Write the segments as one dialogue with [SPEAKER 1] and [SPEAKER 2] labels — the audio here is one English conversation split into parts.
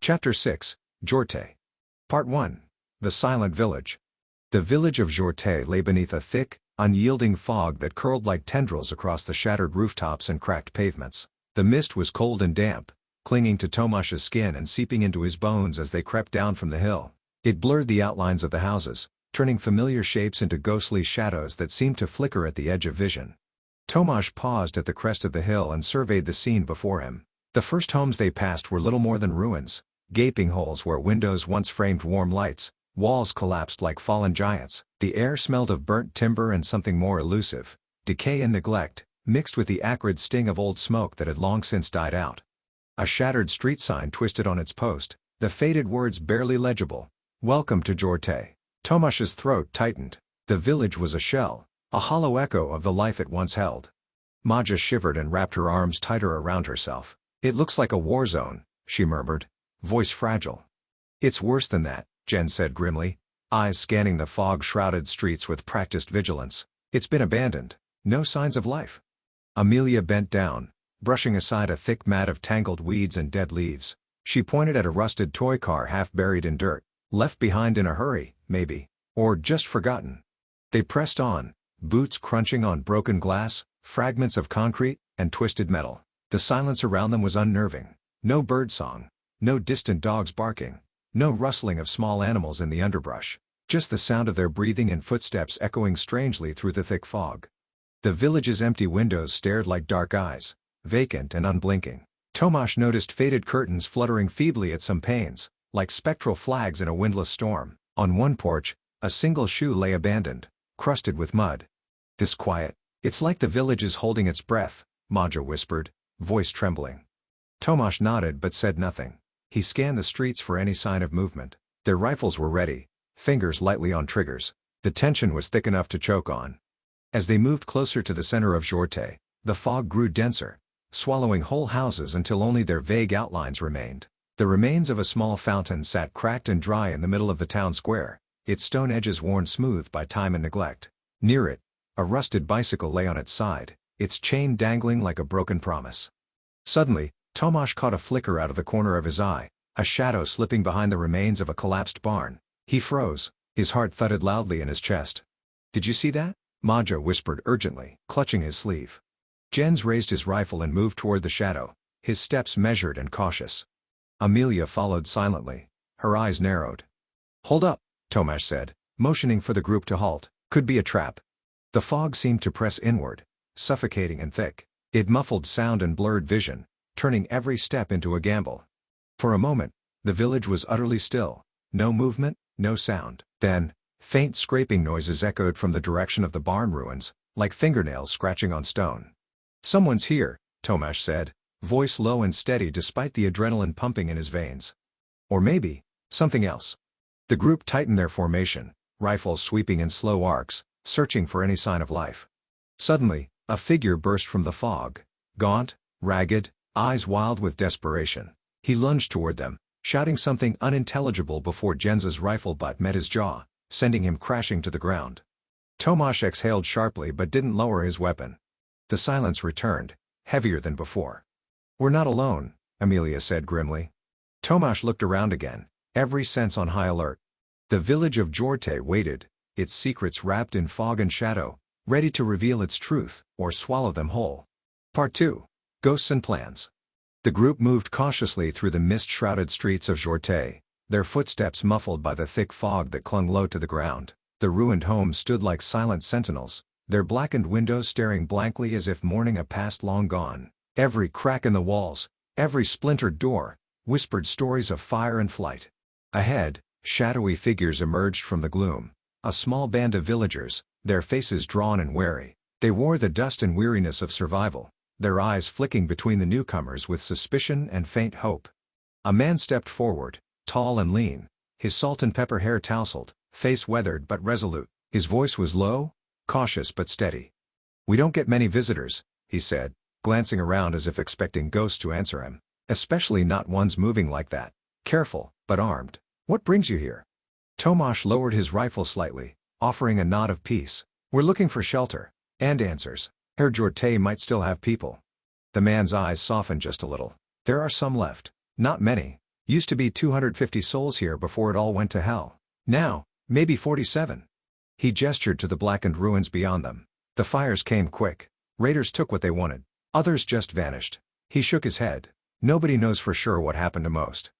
[SPEAKER 1] Chapter 6, Jorte. Part 1. The Silent Village. The village of Jorte lay beneath a thick, unyielding fog that curled like tendrils across the shattered rooftops and cracked pavements. The mist was cold and damp, clinging to Tomasz's skin and seeping into his bones as they crept down from the hill. It blurred the outlines of the houses, turning familiar shapes into ghostly shadows that seemed to flicker at the edge of vision. Tomasz paused at the crest of the hill and surveyed the scene before him. The first homes they passed were little more than ruins, gaping holes where windows once framed warm lights, walls collapsed like fallen giants. The air smelled of burnt timber and something more elusive, decay and neglect, mixed with the acrid sting of old smoke that had long since died out. A shattered street sign twisted on its post, the faded words barely legible. "Welcome to Jorte." Tomasz's throat tightened. The village was a shell, a hollow echo of the life it once held. Maja shivered and wrapped her arms tighter around herself. "It looks like a war zone," she murmured, voice fragile. "It's worse than that," Jen said grimly, eyes scanning the fog-shrouded streets with practiced vigilance. "It's been abandoned. No signs of life." Amelia bent down, brushing aside a thick mat of tangled weeds and dead leaves. She pointed at a rusted toy car half buried in dirt, left behind in a hurry, maybe, or just forgotten. They pressed on, boots crunching on broken glass, fragments of concrete, and twisted metal. The silence around them was unnerving. No birdsong, no distant dogs barking, no rustling of small animals in the underbrush. Just the sound of their breathing and footsteps echoing strangely through the thick fog. The village's empty windows stared like dark eyes, vacant and unblinking. Tomasz noticed faded curtains fluttering feebly at some panes, like spectral flags in a windless storm. On one porch, a single shoe lay abandoned, crusted with mud. "This quiet, it's like the village is holding its breath," Maja whispered, voice trembling. Tomasz nodded but said nothing. He scanned the streets for any sign of movement. Their rifles were ready, fingers lightly on triggers. The tension was thick enough to choke on. As they moved closer to the center of Jorte, the fog grew denser, swallowing whole houses until only their vague outlines remained. The remains of a small fountain sat cracked and dry in the middle of the town square, its stone edges worn smooth by time and neglect. Near it, a rusted bicycle lay on its side, its chain dangling like a broken promise. Suddenly, Tomasz caught a flicker out of the corner of his eye, a shadow slipping behind the remains of a collapsed barn. He froze, his heart thudded loudly in his chest. "Did you see that?" Maja whispered urgently, clutching his sleeve. Jens raised his rifle and moved toward the shadow, his steps measured and cautious. Amelia followed silently, her eyes narrowed. "Hold up," Tomasz said, motioning for the group to halt. "Could be a trap." The fog seemed to press inward, suffocating and thick. It muffled sound and blurred vision, turning every step into a gamble. For a moment, the village was utterly still, no movement, no sound. Then, faint scraping noises echoed from the direction of the barn ruins, like fingernails scratching on stone. "Someone's here," Tomasz said, voice low and steady despite the adrenaline pumping in his veins. "Or maybe, something else." The group tightened their formation, rifles sweeping in slow arcs, searching for any sign of life. Suddenly, a figure burst from the fog, gaunt, ragged, eyes wild with desperation. He lunged toward them, shouting something unintelligible before Jens's rifle butt met his jaw, sending him crashing to the ground. Tomasz exhaled sharply but didn't lower his weapon. The silence returned, heavier than before. "We're not alone," Amelia said grimly. Tomasz looked around again, every sense on high alert. The village of Jorte waited, its secrets wrapped in fog and shadow, ready to reveal its truth, or swallow them whole. Part 2. Ghosts and Plans. The group moved cautiously through the mist-shrouded streets of Jorte, their footsteps muffled by the thick fog that clung low to the ground. The ruined homes stood like silent sentinels, their blackened windows staring blankly as if mourning a past long gone. Every crack in the walls, every splintered door, whispered stories of fire and flight. Ahead, shadowy figures emerged from the gloom, a small band of villagers, their faces drawn and wary. They wore the dust and weariness of survival, their eyes flicking between the newcomers with suspicion and faint hope. A man stepped forward, tall and lean, his salt and pepper hair tousled, face weathered but resolute. His voice was low, cautious but steady. "We don't get many visitors," he said, glancing around as if expecting ghosts to answer him. "Especially not ones moving like that. Careful, but armed. What brings you here?" Tomasz lowered his rifle slightly, offering a nod of peace. "We're looking for shelter, and answers. Herr Jorte might still have people." The man's eyes softened just a little. "There are some left. Not many. Used to be 250 souls here before it all went to hell. Now, maybe 47. He gestured to the blackened ruins beyond them. The fires came quick. Raiders took what they wanted. Others just vanished. He shook his head. Nobody knows for sure what happened to most.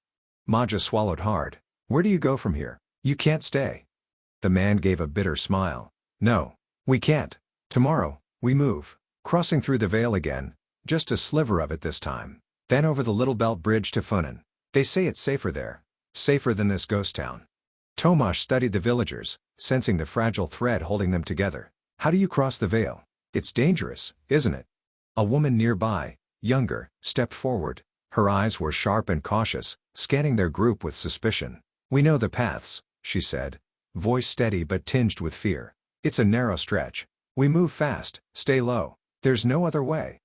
[SPEAKER 1] Maja swallowed hard. Where do you go from here? You can't stay. The man gave a bitter smile. No. We can't. Tomorrow, we move. Crossing through the Vale again. Just a sliver of it this time. Then over the Little Belt Bridge to Funen. They say it's safer there. Safer than this ghost town. Tomasz studied the villagers, sensing the fragile thread holding them together. How do you cross the Vale? It's dangerous, isn't it? A woman nearby, younger, stepped forward. Her eyes were sharp and cautious, scanning their group with suspicion. We know the paths, she said, voice steady but tinged with fear. It's a narrow stretch. We move fast, stay low. There's no other way.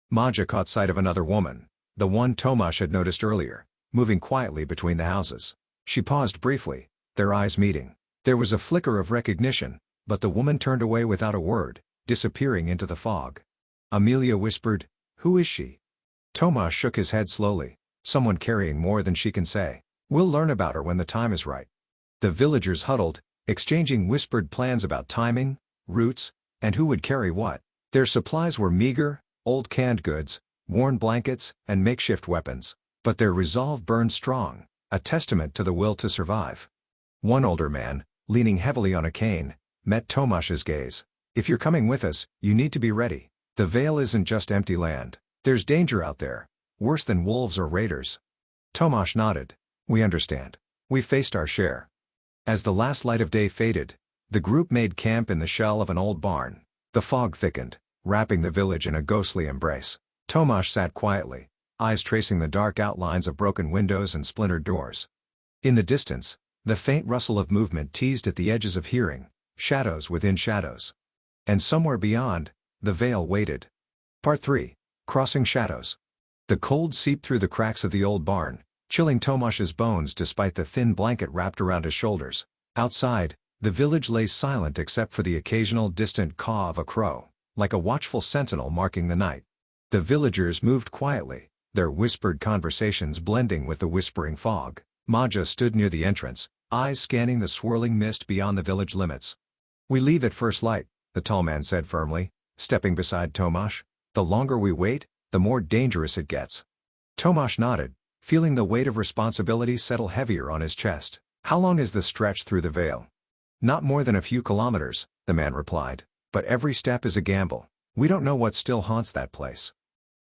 [SPEAKER 1] Maja caught sight of another woman, the one Tomasz had noticed earlier, moving quietly between the houses. She paused briefly, their eyes meeting. There was a flicker of recognition, but the woman turned away without a word, disappearing into the fog. Amelia whispered, "Who is she?" Tomasz shook his head slowly. Someone carrying more than she can say. We'll learn about her when the time is right. The villagers huddled, exchanging whispered plans about timing, routes, and who would carry what. Their supplies were meager, old canned goods, worn blankets, and makeshift weapons. But their resolve burned strong, a testament to the will to survive. One older man, leaning heavily on a cane, met Tomasz's gaze. If you're coming with us, you need to be ready. The Vale isn't just empty land. There's danger out there. Worse than wolves or raiders. Tomasz nodded. We understand. We've faced our share. As the last light of day faded, the group made camp in the shell of an old barn. The fog thickened, wrapping the village in a ghostly embrace. Tomasz sat quietly, eyes tracing the dark outlines of broken windows and splintered doors. In the distance, the faint rustle of movement teased at the edges of hearing, shadows within shadows. And somewhere beyond, the Vale waited. Part 3. Crossing Shadows. The cold seeped through the cracks of the old barn, chilling Tomasz's bones despite the thin blanket wrapped around his shoulders. Outside, the village lay silent except for the occasional distant caw of a crow, like a watchful sentinel marking the night. The villagers moved quietly, their whispered conversations blending with the whispering fog. Maja stood near the entrance, eyes scanning the swirling mist beyond the village limits. We leave at first light, the tall man said firmly, stepping beside Tomasz. The longer we wait, the more dangerous it gets. Tomasz nodded, feeling the weight of responsibility settle heavier on his chest. How long is the stretch through the Vale? Not more than a few kilometers, the man replied. But every step is a gamble. We don't know what still haunts that place.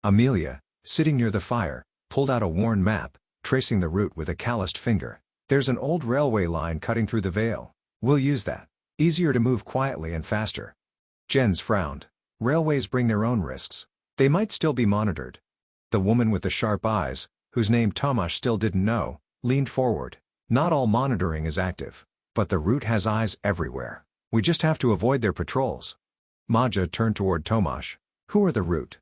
[SPEAKER 1] Amelia, sitting near the fire, pulled out a worn map, tracing the route with a calloused finger. There's an old railway line cutting through the Vale. We'll use that. Easier to move quietly and faster. Jens frowned. Railways bring their own risks. They might still be monitored. The woman with the sharp eyes, whose name Tomasz still didn't know, leaned forward. Not all monitoring is active. But the route has eyes everywhere. We just have to avoid their patrols. Maja turned toward Tomasz. Who are the route?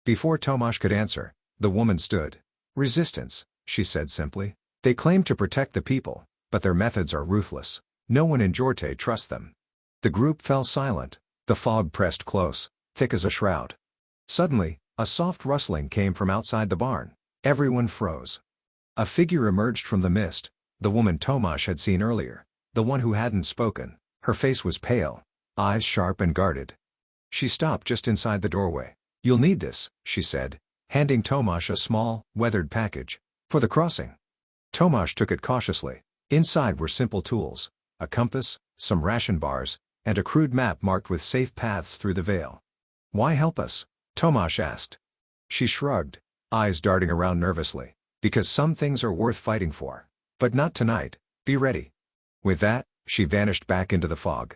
[SPEAKER 1] Before Tomasz could answer, the woman stood. Resistance, she said simply. They claim to protect the people, but their methods are ruthless. No one in Jorte trusts them. The group fell silent. The fog pressed close, thick as a shroud. Suddenly, a soft rustling came from outside the barn. Everyone froze. A figure emerged from the mist, the woman Tomasz had seen earlier, the one who hadn't spoken. Her face was pale, eyes sharp and guarded. She stopped just inside the doorway. You'll need this, she said, handing Tomasz a small, weathered package. For the crossing. Tomasz took it cautiously. Inside were simple tools, a compass, some ration bars, and a crude map marked with safe paths through the Vale. Why help us? Tomasz asked. She shrugged, eyes darting around nervously. Because some things are worth fighting for. But not tonight. Be ready. With that, she vanished back into the fog.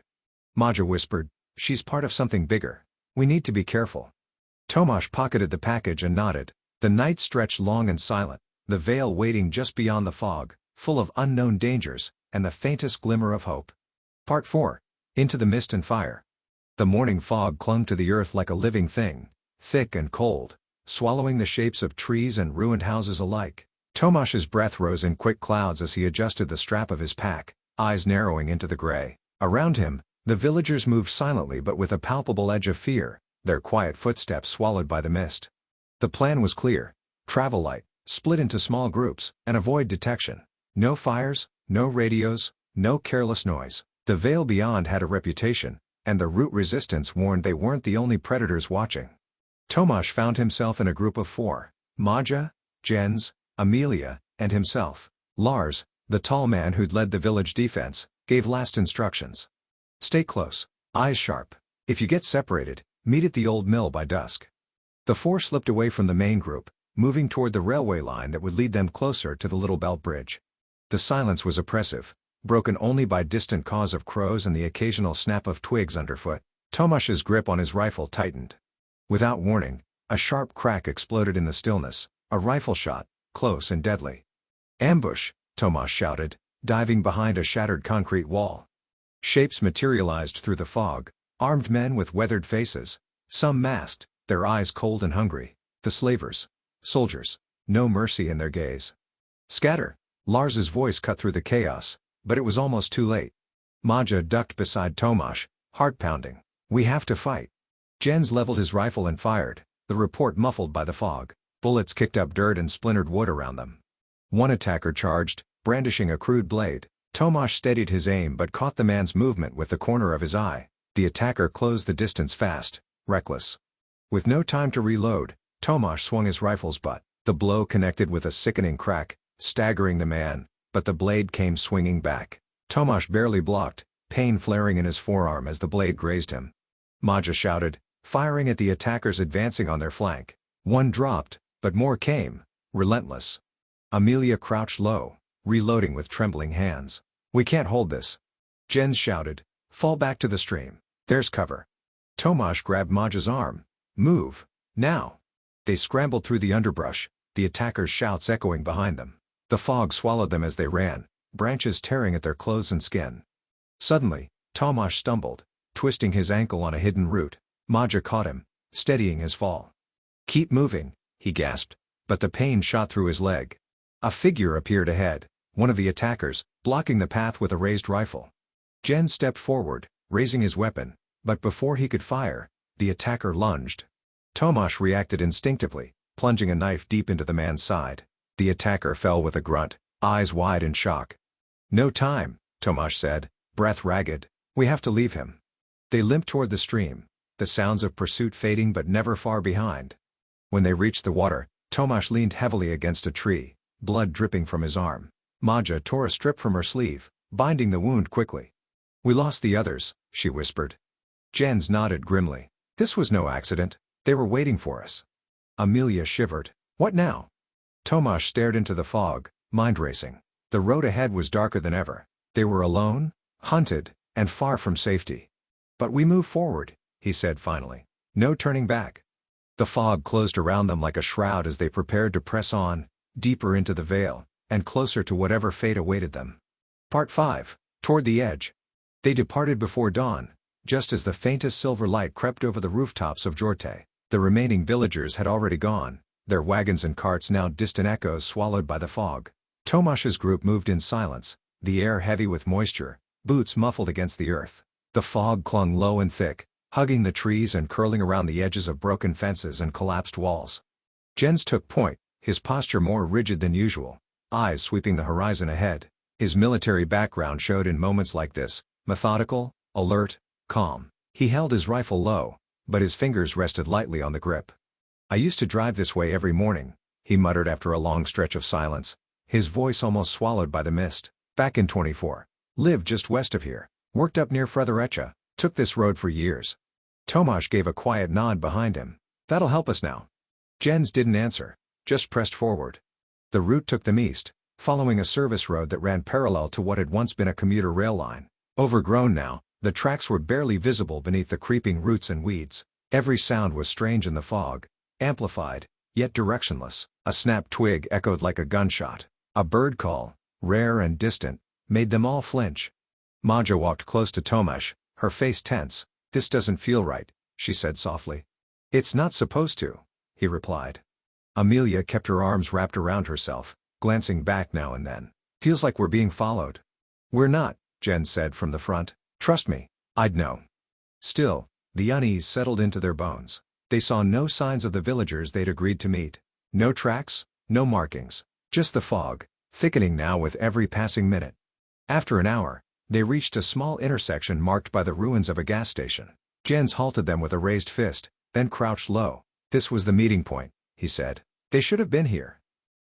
[SPEAKER 1] Maja whispered, she's part of something bigger. We need to be careful. Tomasz pocketed the package and nodded. The night stretched long and silent, the Vale waiting just beyond the fog, full of unknown dangers, and the faintest glimmer of hope. Part 4. Into the Mist and Fire. The morning fog clung to the earth like a living thing, thick and cold, swallowing the shapes of trees and ruined houses alike. Tomasz's breath rose in quick clouds as he adjusted the strap of his pack, eyes narrowing into the gray. Around him, the villagers moved silently but with a palpable edge of fear, their quiet footsteps swallowed by the mist. The plan was clear. Travel light, Split into small groups, and avoid detection. No fires, no radios, no careless noise. The Vale beyond had a reputation, and the root resistance warned they weren't the only predators watching. Tomasz found himself in a group of 4. Maja, Jens, Amelia, and himself. Lars, the tall man who'd led the village defense, gave last instructions. Stay close, eyes sharp. If you get separated, meet at the old mill by dusk. The 4 slipped away from the main group, moving toward the railway line that would lead them closer to the Little Belt Bridge. The silence was oppressive, broken only by distant caws of crows and the occasional snap of twigs underfoot. Tomasz's grip on his rifle tightened. Without warning, a sharp crack exploded in the stillness, a rifle shot, close and deadly. Ambush, Tomasz shouted, diving behind a shattered concrete wall. Shapes materialized through the fog, armed men with weathered faces, some masked, their eyes cold and hungry. The slavers. Soldiers. No mercy in their gaze. Scatter! Lars's voice cut through the chaos, but it was almost too late. Maja ducked beside Tomasz, heart pounding. We have to fight. Jens leveled his rifle and fired, the report muffled by the fog. Bullets kicked up dirt and splintered wood around them. One attacker charged, brandishing a crude blade. Tomasz steadied his aim but caught the man's movement with the corner of his eye. The attacker closed the distance fast, reckless. With no time to reload, Tomasz swung his rifle's butt. The blow connected with a sickening crack, staggering the man, but the blade came swinging back. Tomasz barely blocked, pain flaring in his forearm as the blade grazed him. Maja shouted, firing at the attackers advancing on their flank. One dropped, but more came, relentless. Amelia crouched low, reloading with trembling hands. We can't hold this. Jens shouted, fall back to the stream. There's cover. Tomasz grabbed Maja's arm. Move, now. They scrambled through the underbrush, the attackers' shouts echoing behind them. The fog swallowed them as they ran, branches tearing at their clothes and skin. Suddenly, Tomasz stumbled, twisting his ankle on a hidden root. Maja caught him, steadying his fall. Keep moving, he gasped, but the pain shot through his leg. A figure appeared ahead, one of the attackers, blocking the path with a raised rifle. Jens stepped forward, raising his weapon, but before he could fire, the attacker lunged. Tomasz reacted instinctively, plunging a knife deep into the man's side. The attacker fell with a grunt, eyes wide in shock. No time, Tomasz said, breath ragged. We have to leave him. They limped toward the stream, the sounds of pursuit fading but never far behind. When they reached the water, Tomasz leaned heavily against a tree, blood dripping from his arm. Maja tore a strip from her sleeve, binding the wound quickly. We lost the others, she whispered. Jens nodded grimly. This was no accident. They were waiting for us. Amelia shivered. What now? Tomasz stared into the fog, mind racing. The road ahead was darker than ever. They were alone, hunted, and far from safety. But we move forward, he said finally. No turning back. The fog closed around them like a shroud as they prepared to press on, deeper into the Vale, and closer to whatever fate awaited them. Part 5. Toward the edge. They departed before dawn, just as the faintest silver light crept over the rooftops of Jorte. The remaining villagers had already gone, their wagons and carts now distant echoes swallowed by the fog. Tomasz's group moved in silence, the air heavy with moisture, boots muffled against the earth. The fog clung low and thick, hugging the trees and curling around the edges of broken fences and collapsed walls. Jens took point, his posture more rigid than usual, eyes sweeping the horizon ahead. His military background showed in moments like this, methodical, alert, calm. He held his rifle low, but his fingers rested lightly on the grip. I used to drive this way every morning, he muttered after a long stretch of silence, his voice almost swallowed by the mist. Back in 24. Lived just west of here, worked up near Fredericia, took this road for years. Tomasz gave a quiet nod behind him. That'll help us now. Jens didn't answer, just pressed forward. The route took them east, following a service road that ran parallel to what had once been a commuter rail line. Overgrown now, the tracks were barely visible beneath the creeping roots and weeds. Every sound was strange in the fog, amplified, yet directionless. A snapped twig echoed like a gunshot. A bird call, rare and distant, made them all flinch. Maja walked close to Tomasz, her face tense. This doesn't feel right, she said softly. It's not supposed to, he replied. Amelia kept her arms wrapped around herself, glancing back now and then. Feels like we're being followed. We're not, Jen said from the front. Trust me, I'd know. Still, the unease settled into their bones. They saw no signs of the villagers they'd agreed to meet. No tracks, No markings. Just the fog, thickening now with every passing minute. After an hour, they reached a small intersection marked by the ruins of a gas station. Jens halted them with a raised fist, then crouched low. This was the meeting point, he said. They should have been here.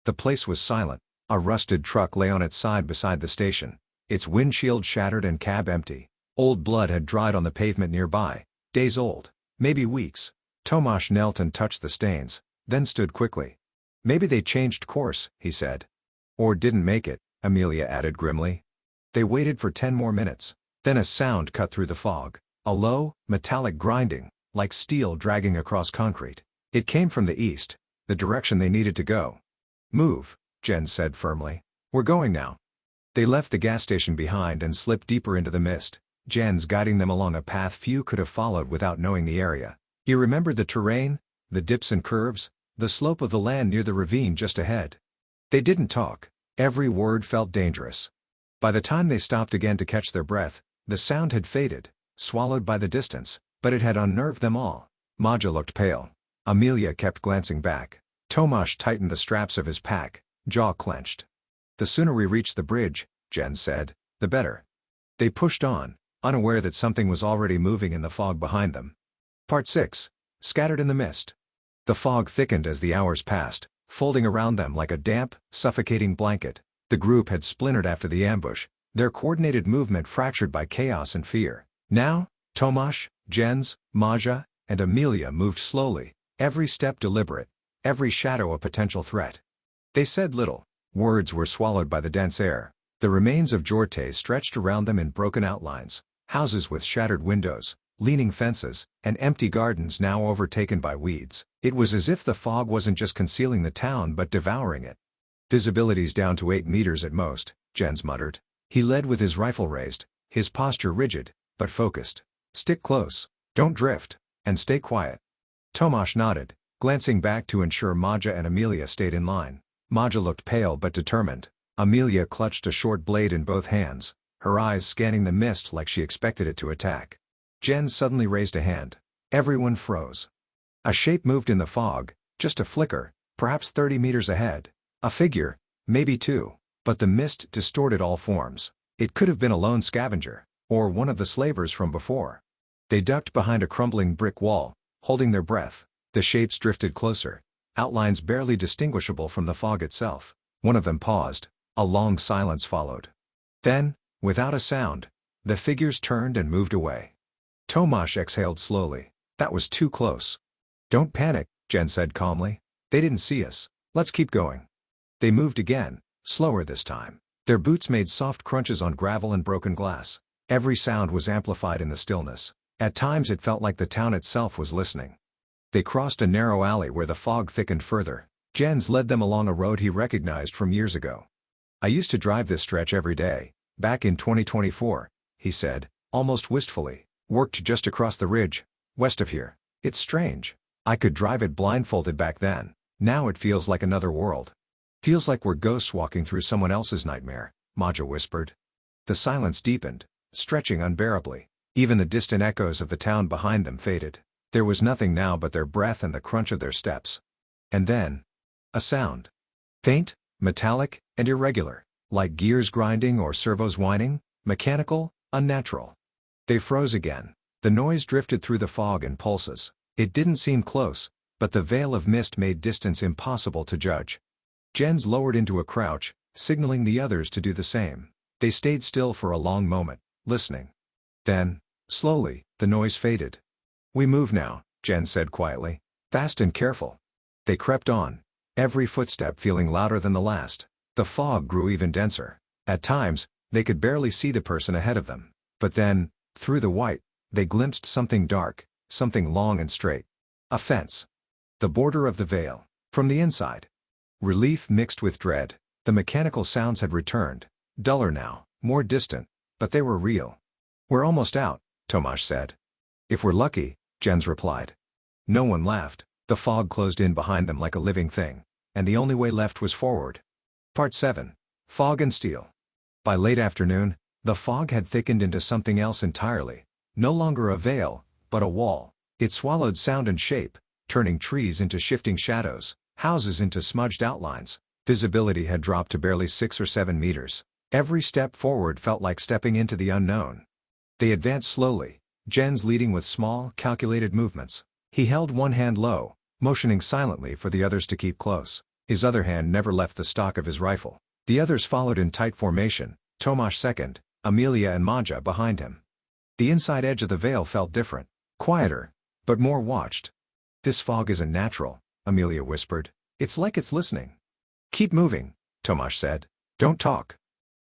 [SPEAKER 1] The place was silent. A rusted truck lay on its side beside the station, its windshield shattered and cab empty. Old blood had dried on the pavement nearby, days old, maybe weeks. Tomasz knelt and touched the stains, then stood quickly. Maybe they changed course, he said. Or didn't make it, Amelia added grimly. They waited for 10 more minutes. Then a sound cut through the fog. A low, metallic grinding, like steel dragging across concrete. It came from the east, the direction they needed to go. Move, Jens said firmly. We're going now. They left the gas station behind and slipped deeper into the mist, Jens guiding them along a path few could have followed without knowing the area. He remembered the terrain, the dips and curves, the slope of the land near the ravine just ahead. They didn't talk. Every word felt dangerous. By the time they stopped again to catch their breath, the sound had faded, swallowed by the distance, but it had unnerved them all. Maja looked pale. Amelia kept glancing back. Tomasz tightened the straps of his pack, jaw clenched. The sooner we reach the bridge, Jens said, the better. They pushed on, unaware that something was already moving in the fog behind them. Part 6. Scattered in the mist. The fog thickened as the hours passed, folding around them like a damp, suffocating blanket. The group had splintered after the ambush, their coordinated movement fractured by chaos and fear. Now, Tomasz, Jens, Maja, and Amelia moved slowly, every step deliberate, every shadow a potential threat. They said little. Words were swallowed by the dense air. The remains of Jorte stretched around them in broken outlines, houses with shattered windows, leaning fences, and empty gardens now overtaken by weeds. It was as if the fog wasn't just concealing the town but devouring it. Visibility's down to 8 meters at most, Jens muttered. He led with his rifle raised, his posture rigid, but focused. Stick close, don't drift, and stay quiet. Tomasz nodded, glancing back to ensure Maja and Amelia stayed in line. Maja looked pale but determined. Amelia clutched a short blade in both hands, her eyes scanning the mist like she expected it to attack. Jens suddenly raised a hand. Everyone froze. A shape moved in the fog, just a flicker, perhaps 30 meters ahead. A figure, maybe 2, but the mist distorted all forms. It could have been a lone scavenger, or one of the slavers from before. They ducked behind a crumbling brick wall, holding their breath. The shapes drifted closer, outlines barely distinguishable from the fog itself. One of them paused. A long silence followed. Then, without a sound, the figures turned and moved away. Tomasz exhaled slowly. That was too close. Don't panic, Jen said calmly. They didn't see us. Let's keep going. They moved again, slower this time. Their boots made soft crunches on gravel and broken glass. Every sound was amplified in the stillness. At times it felt like the town itself was listening. They crossed a narrow alley where the fog thickened further. Jens led them along a road he recognized from years ago. I used to drive this stretch every day, back in 2024, he said, almost wistfully. Worked just across the ridge, west of here. It's strange. I could drive it blindfolded back then. Now it feels like another world. Feels like we're ghosts walking through someone else's nightmare, Maja whispered. The silence deepened, stretching unbearably. Even the distant echoes of the town behind them faded. There was nothing now but their breath and the crunch of their steps. And then, a sound. Faint, metallic, and irregular, like gears grinding or servos whining, mechanical, unnatural. They froze again. The noise drifted through the fog in pulses. It didn't seem close, but the veil of mist made distance impossible to judge. Jens lowered into a crouch, signaling the others to do the same. They stayed still for a long moment, listening. Then, slowly, the noise faded. We move now, Jens said quietly. Fast and careful. They crept on, every footstep feeling louder than the last. The fog grew even denser. At times, they could barely see the person ahead of them. But then, through the white, they glimpsed something dark, something long and straight. A fence. The border of the veil. From the inside. Relief mixed with dread. The mechanical sounds had returned, duller now, more distant, but they were real. We're almost out, Tomasz said. If we're lucky, Jens replied. No one laughed. The fog closed in behind them like a living thing, and the only way left was forward. Part 7. Fog and Steel. By late afternoon, the fog had thickened into something else entirely. No longer a veil, but a wall. It swallowed sound and shape, turning trees into shifting shadows, houses into smudged outlines. Visibility had dropped to barely 6 or 7 meters. Every step forward felt like stepping into the unknown. They advanced slowly, Jens leading with small, calculated movements. He held one hand low, motioning silently for the others to keep close. His other hand never left the stock of his rifle. The others followed in tight formation, Tomasz second, Amelia and Maja behind him. The inside edge of the veil felt different, quieter, but more watched. "This fog isn't natural," Amelia whispered. "It's like it's listening." "Keep moving," Tomasz said. "Don't talk."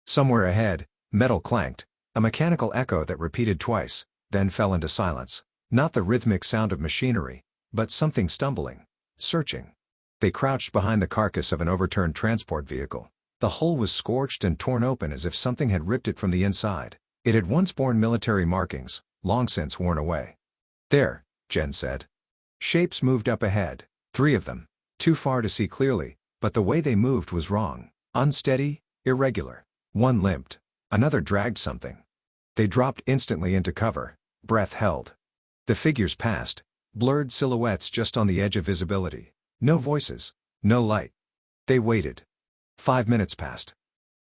[SPEAKER 1] Somewhere ahead, metal clanked, a mechanical echo that repeated twice, then fell into silence. Not the rhythmic sound of machinery, but something stumbling, searching. They crouched behind the carcass of an overturned transport vehicle. The hull was scorched and torn open as if something had ripped it from the inside. It had once borne military markings, long since worn away. "There," Jen said. Shapes moved up ahead, 3 of them, too far to see clearly, but the way they moved was wrong, unsteady, irregular. One limped, another dragged something. They dropped instantly into cover, breath held. The figures passed, blurred silhouettes just on the edge of visibility. No voices, no light. They waited. 5 minutes passed.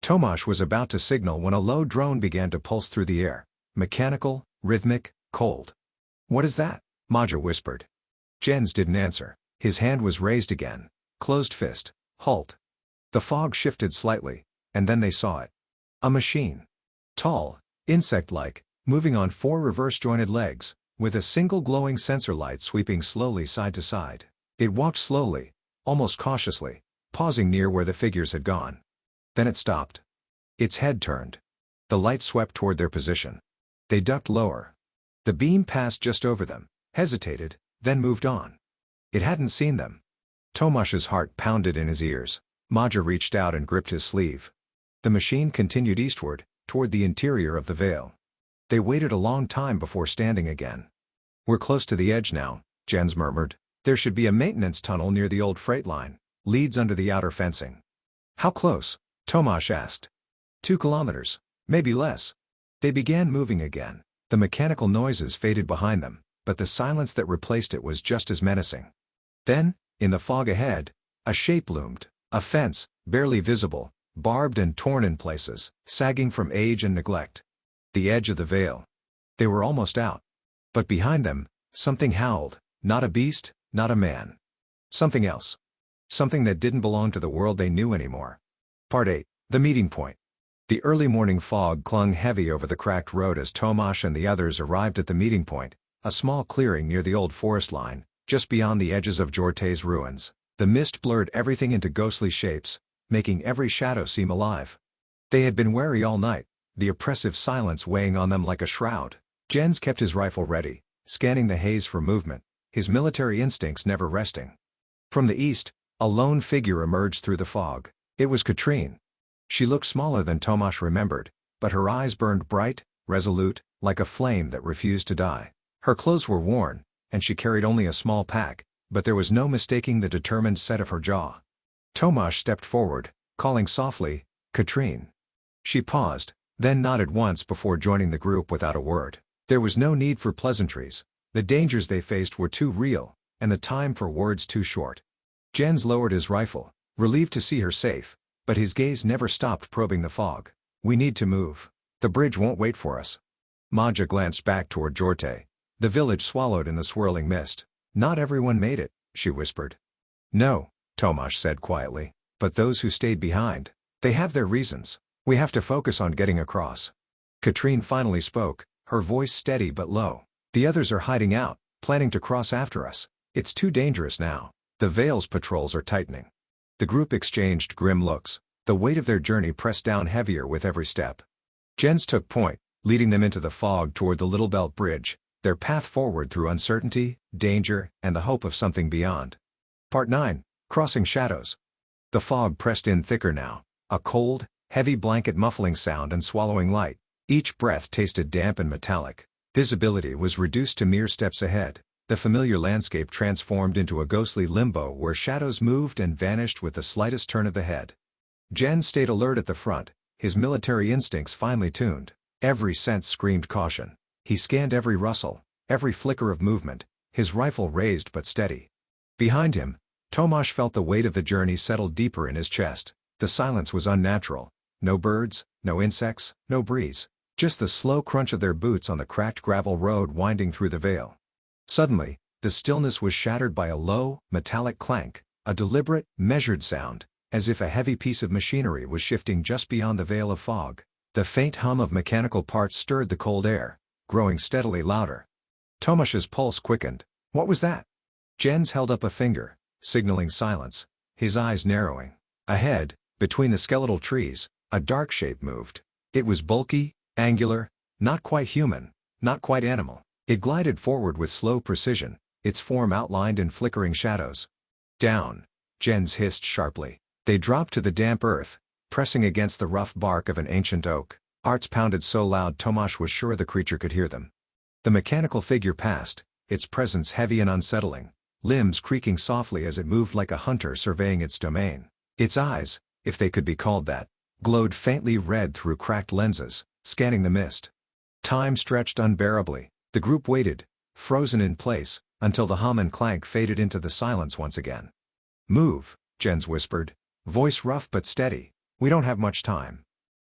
[SPEAKER 1] Tomasz was about to signal when a low drone began to pulse through the air. Mechanical, rhythmic, cold. "What is that?" Maja whispered. Jens didn't answer. His hand was raised again, closed fist. "Halt." The fog shifted slightly, and then they saw it. A machine. Tall, insect-like, moving on 4 reverse-jointed legs, with a single glowing sensor light sweeping slowly side to side. It walked slowly, almost cautiously, pausing near where the figures had gone. Then it stopped. Its head turned. The light swept toward their position. They ducked lower. The beam passed just over them, hesitated, then moved on. It hadn't seen them. Tomasz's heart pounded in his ears. Maja reached out and gripped his sleeve. The machine continued eastward, toward the interior of the veil. They waited a long time before standing again. "We're close to the edge now," Jens murmured. "There should be a maintenance tunnel near the old freight line. Leads under the outer fencing." "How close?" Tomasz asked. 2 kilometers, maybe less." They began moving again. The mechanical noises faded behind them, but the silence that replaced it was just as menacing. Then, in the fog ahead, a shape loomed, a fence, barely visible, barbed and torn in places, sagging from age and neglect. The edge of the veil. They were almost out. But behind them, something howled, not a beast, not a man. Something else. Something that didn't belong to the world they knew anymore. Part 8. The meeting point. The early morning fog clung heavy over the cracked road as Tomasz and the others arrived at the meeting point, a small clearing near the old forest line, just beyond the edges of Jorte's ruins. The mist blurred everything into ghostly shapes, making every shadow seem alive. They had been wary all night, the oppressive silence weighing on them like a shroud. Jens kept his rifle ready, scanning the haze for movement, his military instincts never resting. From the east, a lone figure emerged through the fog. It was Katrine. She looked smaller than Tomasz remembered, but her eyes burned bright, resolute, like a flame that refused to die. Her clothes were worn, and she carried only a small pack, but there was no mistaking the determined set of her jaw. Tomasz stepped forward, calling softly, "Katrine." She paused, then nodded once before joining the group without a word. There was no need for pleasantries. The dangers they faced were too real, and the time for words too short. Jens lowered his rifle, relieved to see her safe, but his gaze never stopped probing the fog. "We need to move. The bridge won't wait for us." Maja glanced back toward Jorte, the village swallowed in the swirling mist. "Not everyone made it," she whispered. "No," Tomasz said quietly, "but those who stayed behind, they have their reasons. We have to focus on getting across." Katrine finally spoke, her voice steady but low. "The others are hiding out, planning to cross after us. It's too dangerous now. The Veil's patrols are tightening." The group exchanged grim looks. The weight of their journey pressed down heavier with every step. Jens took point, leading them into the fog toward the Little Belt Bridge, their path forward through uncertainty, danger, and the hope of something beyond. Part 9. Crossing Shadows. The fog pressed in thicker now, a cold, heavy blanket muffling sound and swallowing light. Each breath tasted damp and metallic. Visibility was reduced to mere steps ahead. The familiar landscape transformed into a ghostly limbo where shadows moved and vanished with the slightest turn of the head. Jens stayed alert at the front, his military instincts finely tuned. Every sense screamed caution. He scanned every rustle, every flicker of movement, his rifle raised but steady. Behind him, Tomasz felt the weight of the journey settle deeper in his chest. The silence was unnatural. No birds, no insects, no breeze. Just the slow crunch of their boots on the cracked gravel road winding through the vale. Suddenly, the stillness was shattered by a low, metallic clank, a deliberate, measured sound, as if a heavy piece of machinery was shifting just beyond the veil of fog. The faint hum of mechanical parts stirred the cold air, growing steadily louder. Tomasz's pulse quickened. What was that? Jens held up a finger, signaling silence, his eyes narrowing. Ahead, between the skeletal trees, a dark shape moved. It was bulky, angular, not quite human, not quite animal. It glided forward with slow precision, its form outlined in flickering shadows. Down, Jens hissed sharply. They dropped to the damp earth, pressing against the rough bark of an ancient oak. Hearts pounded so loud Tomasz was sure the creature could hear them. The mechanical figure passed, its presence heavy and unsettling, limbs creaking softly as it moved like a hunter surveying its domain. Its eyes, if they could be called that, glowed faintly red through cracked lenses, scanning the mist. Time stretched unbearably. The group waited, frozen in place, until the hum and clank faded into the silence once again. "Move," Jens whispered, voice rough but steady. "We don't have much time."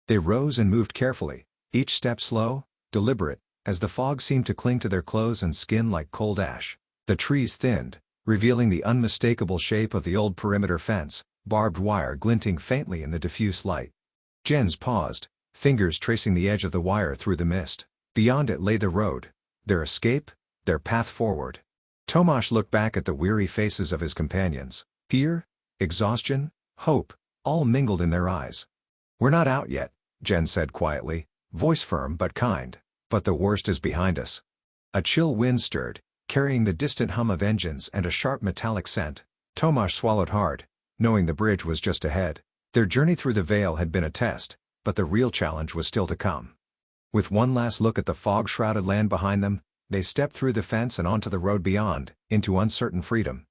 [SPEAKER 1] They rose and moved carefully, each step slow, deliberate, as the fog seemed to cling to their clothes and skin like cold ash. The trees thinned, revealing the unmistakable shape of the old perimeter fence, barbed wire glinting faintly in the diffuse light. Jens paused, fingers tracing the edge of the wire through the mist. Beyond it lay the road, their escape, their path forward. Tomasz looked back at the weary faces of his companions. Fear, exhaustion, hope, all mingled in their eyes. "We're not out yet," Jens said quietly, voice firm but kind. "But the worst is behind us." A chill wind stirred, carrying the distant hum of engines and a sharp metallic scent. Tomasz swallowed hard, knowing the bridge was just ahead. Their journey through the vale had been a test, but the real challenge was still to come. With one last look at the fog-shrouded land behind them, they stepped through the fence and onto the road beyond, into uncertain freedom.